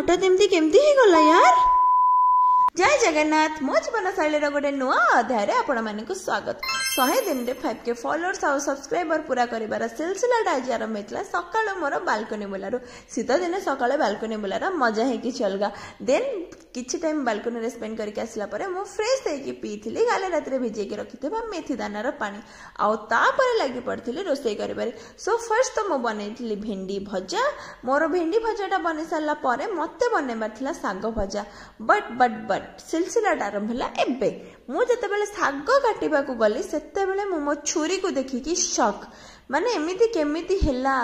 हठात एमती केमती ही गला यार। जय जगन्नाथ मो जीवन शैली गोटे नुआ अध्याय आपण मानक स्वागत। 100 दिन रे 5K फॉलोअर्स और सब्सक्राइबर पूरा करिवार सिलसिला आज आरंभ होता सकाळ मोर बालकनी बुलारू शीत दिन सकाळ बालकनी बुलार मजा है कि अलगा। देन किछि टाइम बालकनी रे स्पेंड करके आसला परे मो फ्रेश होइकी पीथिली गाले रात रे भिजेकी रखिथिबा मेथी दानार पानी आउ तापरे लागि पड़थिली रोसई करिबारे। सो फर्स्ट तो मो बनैथिली भेंडी भजा। मोर भेंडी भजाटा बनि सारला परे मते बनैबार थिला साग भजा। बट सिलसिला आरंभ होला एबे। मु जते बेले साग काटिबा को गली सेते बेले मो छुरी को देखिकी शॉक माने एमिति केमिति हैला।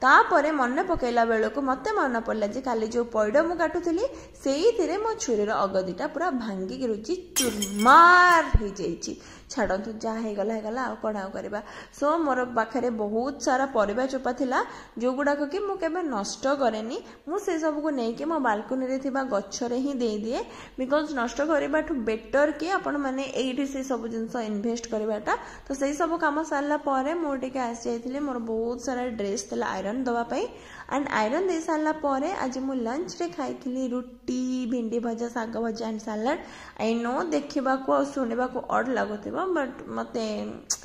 तापरे मन पकेला बेलको मते मन पड़ला जे काली जो पइड मु काटुथली सेही थिरे मो छुरीर अगदीटा पूरा भांगी के रुचि चुरमार हो जाइछि। छाड़तु जहाँ हेगला हेगला आ कौन आउ करबा। सो मोर पाखरे बहुत सारा परिबा चोपा थिला जो गुडाक कि मु केबे नष्ट करेनी। मु से सब को नै कि मो बालकनी रे थिबा गच्छरे ही दे दिए बिकॉज नष्ट करबाठु बेटर कि आपण माने एठी से सब जिंस इन्वेस्ट करबाटा। तो सही सब काम सारला परे मो टिके आस जाइथिले मोर बहुत सारा ड्रेस थिला आयरन दवा पई एंड आयरन दे सारला परे आज मु लंच रे खाइथिली रुटी भिंडी भजा साग भजा एंड सलाड। आई नो देखिबा को सुनिबा को ऑड लागुथिबो बट मते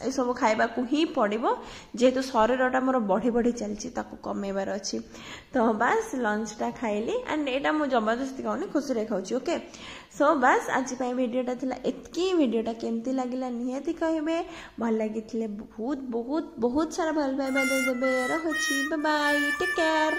ए सब खाइबा को ही पड़िबो जेहेतु शरीरटा मोर बढ़ी बढ़ी चलछि ताको कमेबार अछि। तो बस लंचटा खाइली एंड एटा मु जबरदस्ती खाउनी खुशी रे खाउछि। ओके सो बस आज पई वीडियोटा थिला एतकी। वीडियोटा केमती लागिला निहाती कहबे। भल लागिथिले बहुत बहुत बहुत सारा भल पाइबा दे देबे। रहुछि बाय बाय टेक केयर।